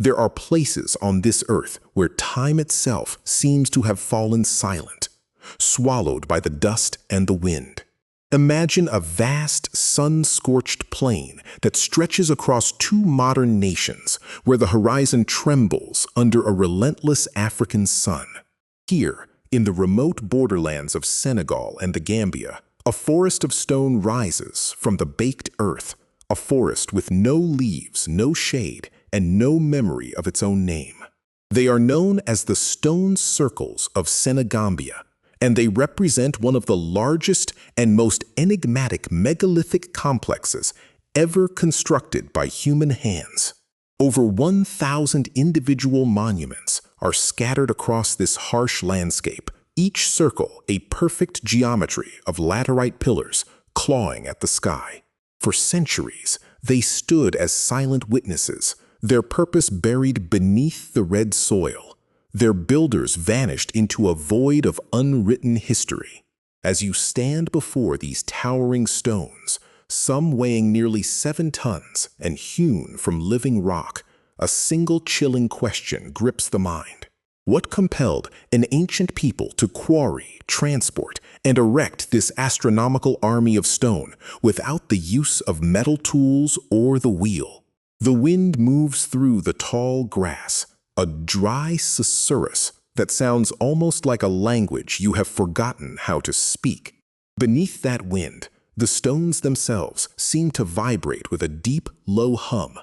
There are places on this earth where time itself seems to have fallen silent, swallowed by the dust and the wind. Imagine a vast, sun-scorched plain that stretches across two modern nations, where the horizon trembles under a relentless African sun. Here, in the remote borderlands of Senegal and the Gambia, a forest of stone rises from the baked earth, a forest with no leaves, no shade, and no memory of its own name. They are known as the Stone Circles of Senegambia, and they represent one of the largest and most enigmatic megalithic complexes ever constructed by human hands. Over 1,000 individual monuments are scattered across this harsh landscape, each circle a perfect geometry of laterite pillars clawing at the sky. For centuries, they stood as silent witnesses, their purpose buried beneath the red soil. Their builders vanished into a void of unwritten history. As you stand before these towering stones, some weighing nearly 7 tons and hewn from living rock, a single chilling question grips the mind. What compelled an ancient people to quarry, transport, and erect this astronomical army of stone without the use of metal tools or the wheel? The wind moves through the tall grass, a dry susurrus that sounds almost like a language you have forgotten how to speak. Beneath that wind, the stones themselves seem to vibrate with a deep, low hum,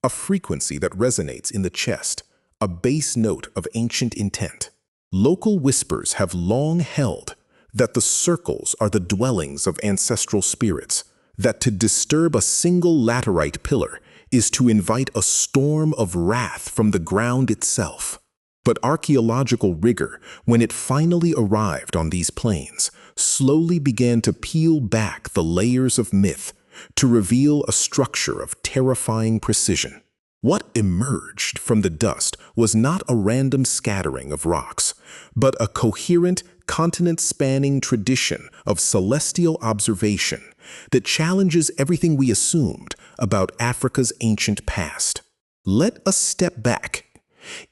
a frequency that resonates in the chest, a bass note of ancient intent. Local whispers have long held that the circles are the dwellings of ancestral spirits, that to disturb a single laterite pillar is to invite a storm of wrath from the ground itself. But archaeological rigor, when it finally arrived on these plains, slowly began to peel back the layers of myth to reveal a structure of terrifying precision. What emerged from the dust was not a random scattering of rocks, but a coherent, continent-spanning tradition of celestial observation that challenges everything we assumed about Africa's ancient past. Let us step back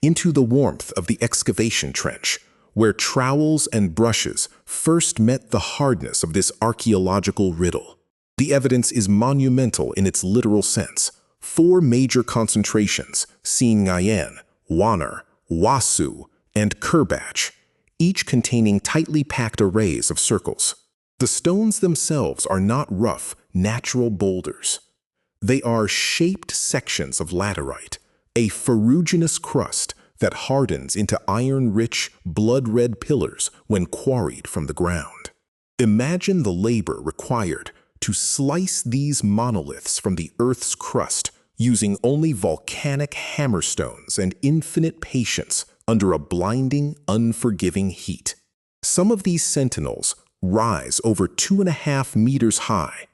into the warmth of the excavation trench, where trowels and brushes first met the hardness of this archaeological riddle. The evidence is monumental in its literal sense. 4 major concentrations, Ngayen, Wanar, Wasu, and Kerbach, each containing tightly packed arrays of circles. The stones themselves are not rough, natural boulders. They are shaped sections of laterite, a ferruginous crust that hardens into iron-rich, blood-red pillars when quarried from the ground. Imagine the labor required to slice these monoliths from the Earth's crust using only volcanic hammerstones and infinite patience under a blinding, unforgiving heat. Some of these sentinels rise over 2.5 meters high,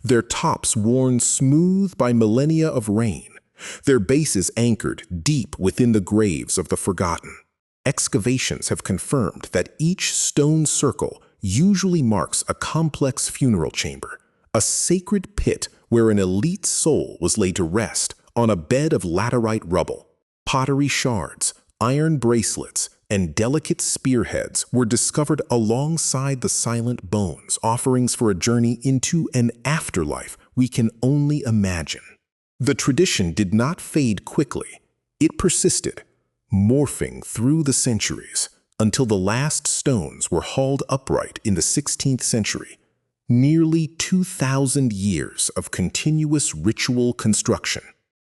their tops worn smooth by millennia of rain, their bases anchored deep within the graves of the forgotten. Excavations have confirmed that each stone circle usually marks a complex funeral chamber, a sacred pit where an elite soul was laid to rest on a bed of laterite rubble. Pottery shards, iron bracelets, and delicate spearheads were discovered alongside the silent bones, offerings for a journey into an afterlife we can only imagine. The tradition did not fade quickly. It persisted, morphing through the centuries until the last stones were hauled upright in the 16th century. Nearly 2,000 years of continuous ritual construction.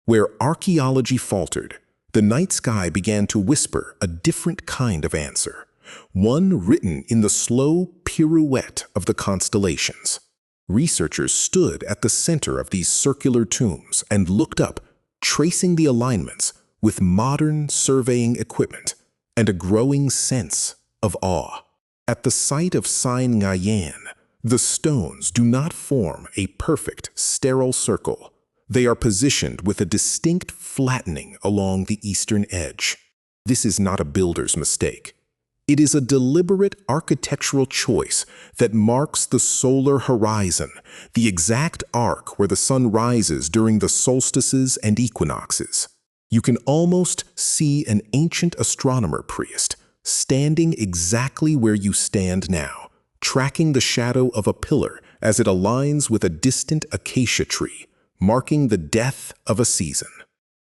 Where archaeology faltered, the night sky began to whisper a different kind of answer, one written in the slow pirouette of the constellations. Researchers stood at the center of these circular tombs and looked up, tracing the alignments with modern surveying equipment and a growing sense of awe. At the site of Ngayen, the stones do not form a perfect, sterile circle. They are positioned with a distinct flattening along the eastern edge. This is not a builder's mistake. It is a deliberate architectural choice that marks the solar horizon, the exact arc where the sun rises during the solstices and equinoxes. You can almost see an ancient astronomer priest standing exactly where you stand now, tracking the shadow of a pillar as it aligns with a distant acacia tree, marking the death of a season.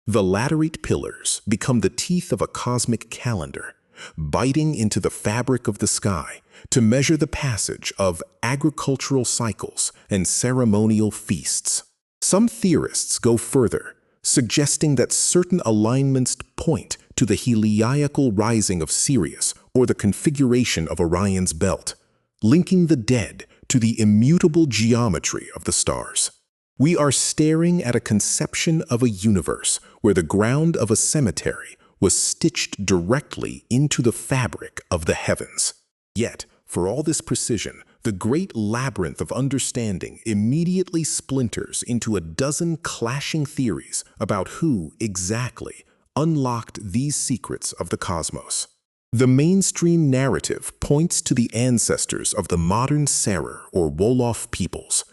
The laterite pillars become the teeth of a cosmic calendar, biting into the fabric of the sky to measure the passage of agricultural cycles and ceremonial feasts. Some theorists go further, suggesting that certain alignments point to the heliacal rising of Sirius or the configuration of Orion's belt, linking the dead to the immutable geometry of the stars. We are staring at a conception of a universe where the ground of a cemetery was stitched directly into the fabric of the heavens. Yet, for all this precision, the great labyrinth of understanding immediately splinters into a dozen clashing theories about who exactly unlocked these secrets of the cosmos. The mainstream narrative points to the ancestors of the modern Serer or Wolof peoples,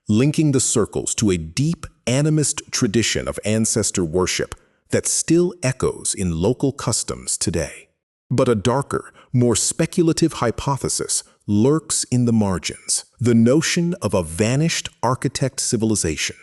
linking the circles to a deep animist tradition of ancestor worship that still echoes in local customs today. But a darker, more speculative hypothesis lurks in the margins, the notion of a vanished architect civilization,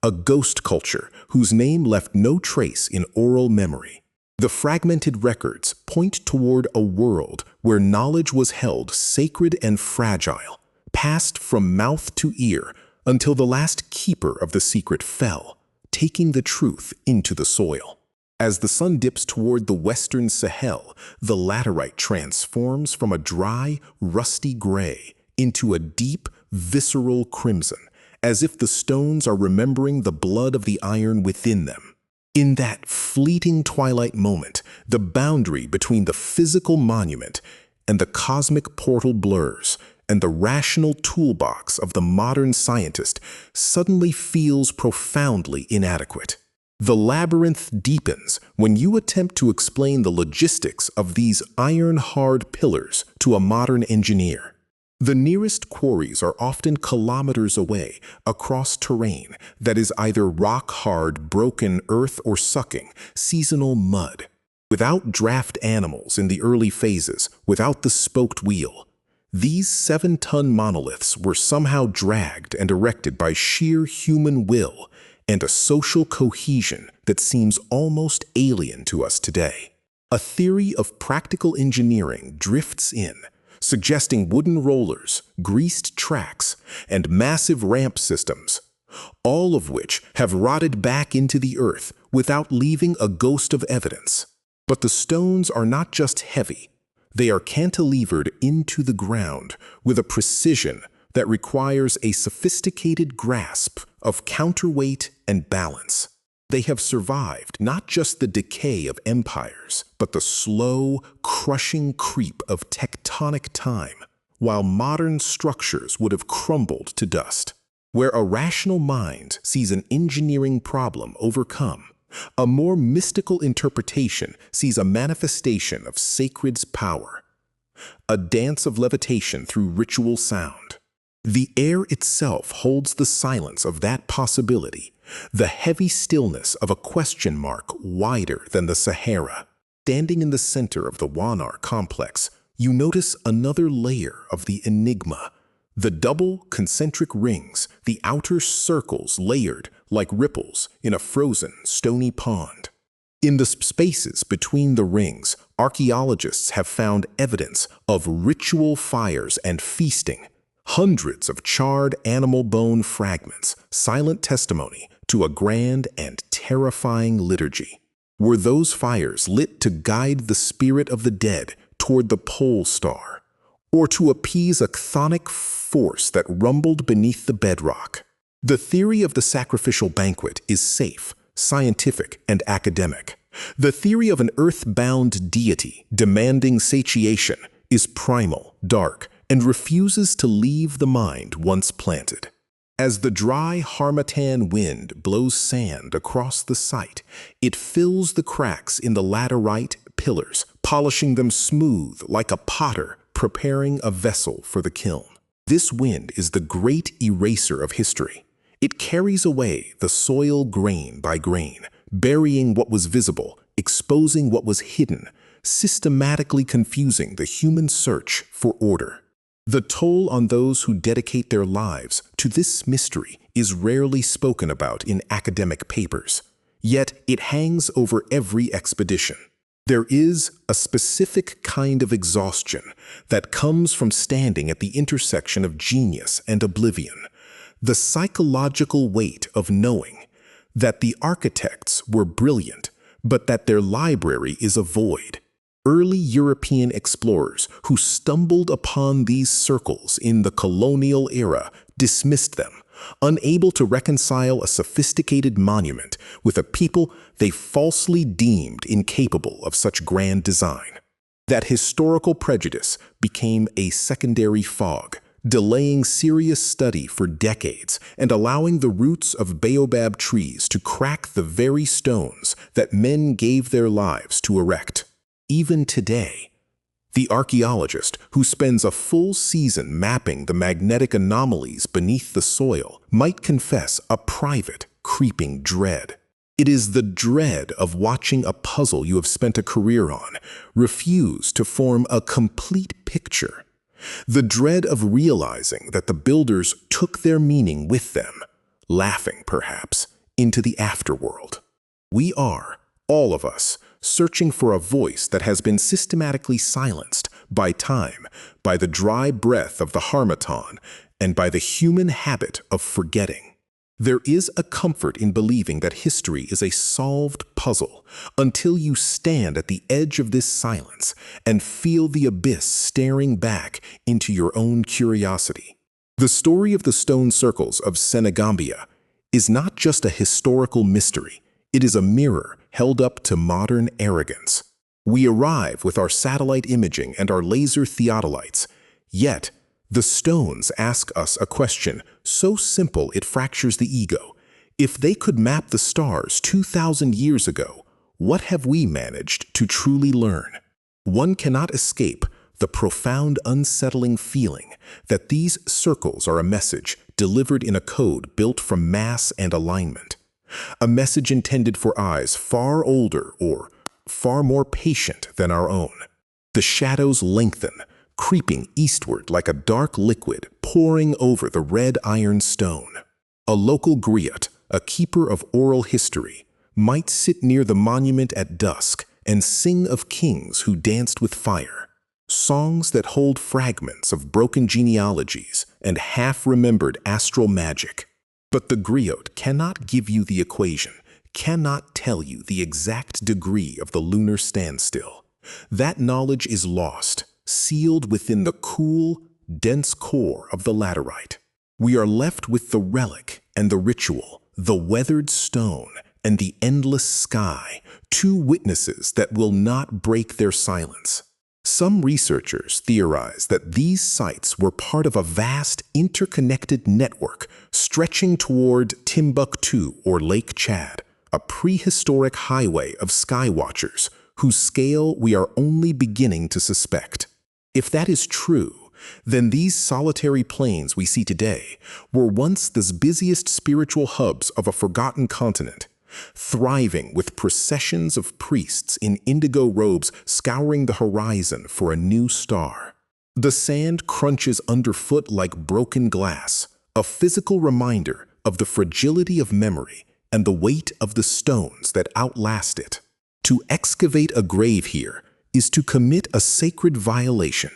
a ghost culture whose name left no trace in oral memory. The fragmented records point toward a world where knowledge was held sacred and fragile, passed from mouth to ear until the last keeper of the secret fell, taking the truth into the soil. As the sun dips toward the western Sahel, the laterite transforms from a dry, rusty gray into a deep, visceral crimson, as if the stones are remembering the blood of the iron within them. In that fleeting twilight moment, the boundary between the physical monument and the cosmic portal blurs, and the rational toolbox of the modern scientist suddenly feels profoundly inadequate. The labyrinth deepens when you attempt to explain the logistics of these iron-hard pillars to a modern engineer. The nearest quarries are often kilometers away across terrain that is either rock-hard, broken earth or sucking, seasonal mud. Without draft animals in the early phases, without the spoked wheel, these 7-ton monoliths were somehow dragged and erected by sheer human will and a social cohesion that seems almost alien to us today. A theory of practical engineering drifts in, suggesting wooden rollers, greased tracks, and massive ramp systems, all of which have rotted back into the earth without leaving a ghost of evidence. But the stones are not just heavy, they are cantilevered into the ground with a precision that requires a sophisticated grasp of counterweight and balance. They have survived not just the decay of empires, but the slow, crushing creep of tectonic time, while modern structures would have crumbled to dust. Where a rational mind sees an engineering problem overcome, a more mystical interpretation sees a manifestation of sacred's power, a dance of levitation through ritual sound. The air itself holds the silence of that possibility, the heavy stillness of a question mark wider than the Sahara. Standing in the center of the Wanar complex, you notice another layer of the enigma. The double concentric rings, the outer circles layered like ripples in a frozen, stony pond. In the spaces between the rings, archaeologists have found evidence of ritual fires and feasting, hundreds of charred animal bone fragments, silent testimony to a grand and terrifying liturgy. Were those fires lit to guide the spirit of the dead toward the pole star, or to appease a chthonic force that rumbled beneath the bedrock? The theory of the sacrificial banquet is safe, scientific, and academic. The theory of an earth-bound deity demanding satiation is primal, dark, and refuses to leave the mind once planted. As the dry harmattan wind blows sand across the site, it fills the cracks in the laterite pillars, polishing them smooth like a potter preparing a vessel for the kiln. This wind is the great eraser of history. It carries away the soil grain by grain, burying what was visible, exposing what was hidden, systematically confusing the human search for order. The toll on those who dedicate their lives to this mystery is rarely spoken about in academic papers, yet it hangs over every expedition. There is a specific kind of exhaustion that comes from standing at the intersection of genius and oblivion, the psychological weight of knowing that the architects were brilliant, but that their library is a void. Early European explorers who stumbled upon these circles in the colonial era dismissed them, unable to reconcile a sophisticated monument with a people they falsely deemed incapable of such grand design. That historical prejudice became a secondary fog, delaying serious study for decades and allowing the roots of baobab trees to crack the very stones that men gave their lives to erect. Even today, the archaeologist who spends a full season mapping the magnetic anomalies beneath the soil might confess a private, creeping dread. It is the dread of watching a puzzle you have spent a career on refuse to form a complete picture. The dread of realizing that the builders took their meaning with them, laughing perhaps, into the afterworld. We are, all of us, searching for a voice that has been systematically silenced by time, by the dry breath of the harmattan, and by the human habit of forgetting. There is a comfort in believing that history is a solved puzzle until you stand at the edge of this silence and feel the abyss staring back into your own curiosity. The story of the Stone Circles of Senegambia is not just a historical mystery. It is a mirror held up to modern arrogance. We arrive with our satellite imaging and our laser theodolites, yet the stones ask us a question so simple it fractures the ego. If they could map the stars 2,000 years ago, what have we managed to truly learn? One cannot escape the profound unsettling feeling that these circles are a message delivered in a code built from mass and alignment. A message intended for eyes far older or far more patient than our own. The shadows lengthen, creeping eastward like a dark liquid pouring over the red iron stone. A local griot, a keeper of oral history, might sit near the monument at dusk and sing of kings who danced with fire, songs that hold fragments of broken genealogies and half-remembered astral magic. But the griot cannot give you the equation, cannot tell you the exact degree of the lunar standstill. That knowledge is lost, sealed within the cool, dense core of the laterite. We are left with the relic and the ritual, the weathered stone and the endless sky, two witnesses that will not break their silence. Some researchers theorize that these sites were part of a vast interconnected network stretching toward Timbuktu or Lake Chad, a prehistoric highway of skywatchers whose scale we are only beginning to suspect. If that is true, then these solitary plains we see today were once the busiest spiritual hubs of a forgotten continent, thriving with processions of priests in indigo robes scouring the horizon for a new star. The sand crunches underfoot like broken glass, a physical reminder of the fragility of memory and the weight of the stones that outlast it. To excavate a grave here is to commit a sacred violation.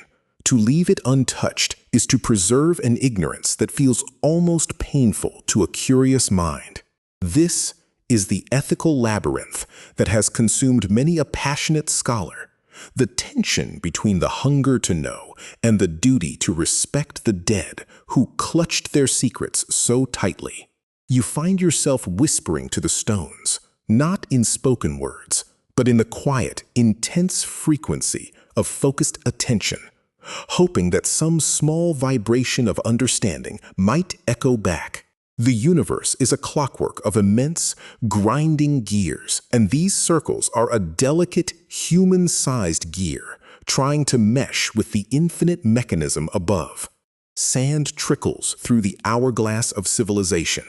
To leave it untouched is to preserve an ignorance that feels almost painful to a curious mind. This is the ethical labyrinth that has consumed many a passionate scholar, the tension between the hunger to know and the duty to respect the dead who clutched their secrets so tightly. You find yourself whispering to the stones, not in spoken words, but in the quiet, intense frequency of focused attention, hoping that some small vibration of understanding might echo back. The universe is a clockwork of immense, grinding gears, and these circles are a delicate, human-sized gear trying to mesh with the infinite mechanism above. Sand trickles through the hourglass of civilization.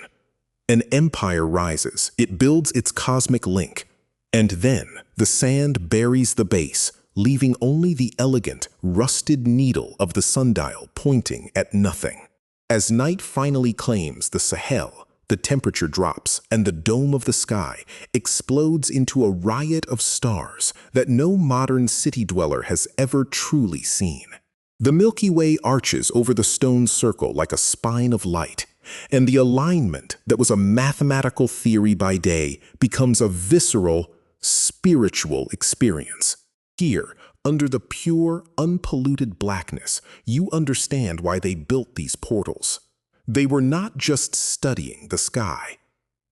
An empire rises, it builds its cosmic link, and then the sand buries the base, leaving only the elegant, rusted needle of the sundial pointing at nothing. As night finally claims the Sahel, the temperature drops, and the dome of the sky explodes into a riot of stars that no modern city dweller has ever truly seen. The Milky Way arches over the stone circle like a spine of light, and the alignment that was a mathematical theory by day becomes a visceral, spiritual experience. Here, under the pure, unpolluted blackness, you understand why they built these portals. They were not just studying the sky.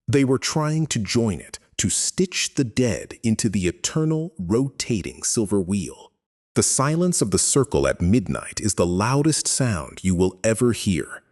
They were trying to join it, to stitch the dead into the eternal, rotating silver wheel. The silence of the circle at midnight is the loudest sound you will ever hear.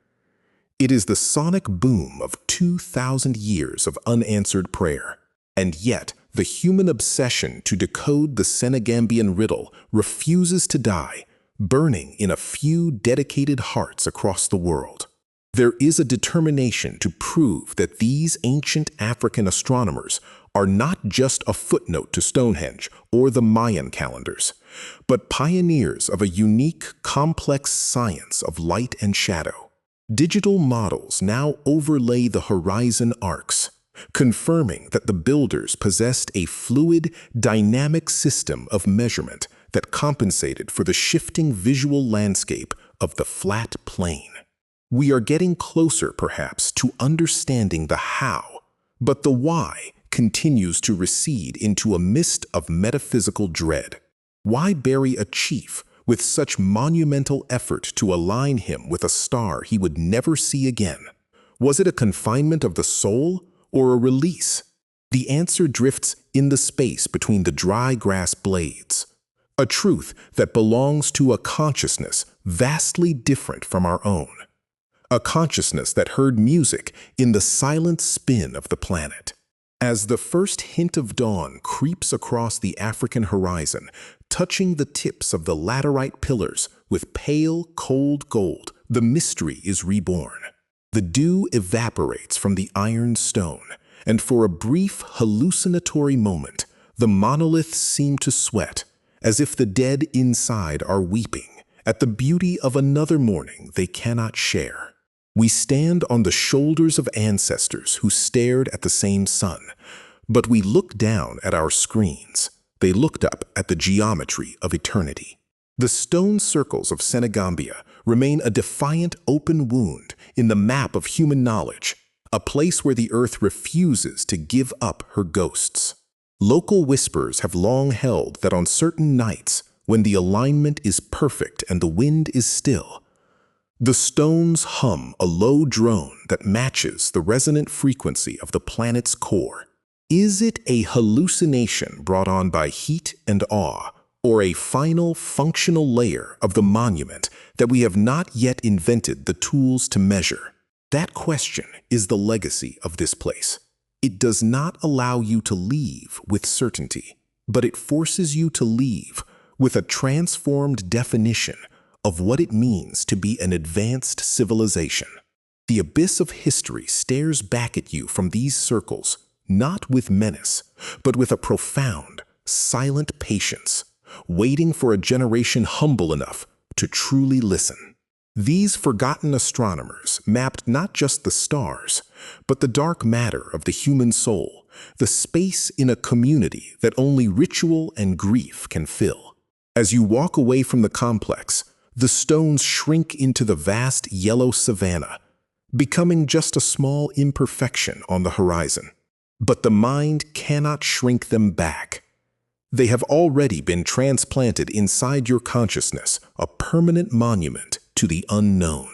It is the sonic boom of 2,000 years of unanswered prayer. And yet, the human obsession to decode the Senegambian riddle refuses to die, burning in a few dedicated hearts across the world. There is a determination to prove that these ancient African astronomers are not just a footnote to Stonehenge or the Mayan calendars, but pioneers of a unique, complex science of light and shadow. Digital models now overlay the horizon arcs, confirming that the builders possessed a fluid, dynamic system of measurement that compensated for the shifting visual landscape of the flat plain. We are getting closer, perhaps, to understanding the how, but the why continues to recede into a mist of metaphysical dread. Why bury a chief with such monumental effort to align him with a star he would never see again? Was it a confinement of the soul or a release? The answer drifts in the space between the dry grass blades, a truth that belongs to a consciousness vastly different from our own. A consciousness that heard music in the silent spin of the planet. As the first hint of dawn creeps across the African horizon, touching the tips of the laterite pillars with pale, cold gold, the mystery is reborn. The dew evaporates from the iron stone, and for a brief, hallucinatory moment, the monoliths seem to sweat, as if the dead inside are weeping at the beauty of another morning they cannot share. We stand on the shoulders of ancestors who stared at the same sun, but we look down at our screens. They looked up at the geometry of eternity. The stone circles of Senegambia remain a defiant open wound in the map of human knowledge, a place where the earth refuses to give up her ghosts. Local whispers have long held that on certain nights, when the alignment is perfect and the wind is still, the stones hum a low drone that matches the resonant frequency of the planet's core. Is it a hallucination brought on by heat and awe, or a final functional layer of the monument that we have not yet invented the tools to measure? That question is the legacy of this place. It does not allow you to leave with certainty, but it forces you to leave with a transformed definition of what it means to be an advanced civilization. The abyss of history stares back at you from these circles, not with menace, but with a profound, silent patience, waiting for a generation humble enough to truly listen. These forgotten astronomers mapped not just the stars, but the dark matter of the human soul, the space in a community that only ritual and grief can fill. As you walk away from the complex, the stones shrink into the vast yellow savanna, becoming just a small imperfection on the horizon. But the mind cannot shrink them back. They have already been transplanted inside your consciousness, a permanent monument to the unknown.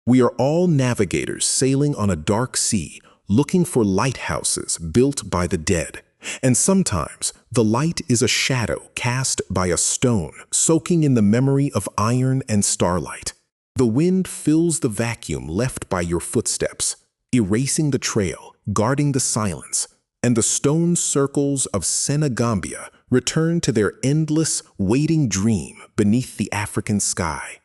We are all navigators sailing on a dark sea, looking for lighthouses built by the dead. And sometimes the light is a shadow cast by a stone, soaking in the memory of iron and starlight. The wind fills the vacuum left by your footsteps, erasing the trail, guarding the silence, and the stone circles of Senegambia return to their endless, waiting dream beneath the African sky.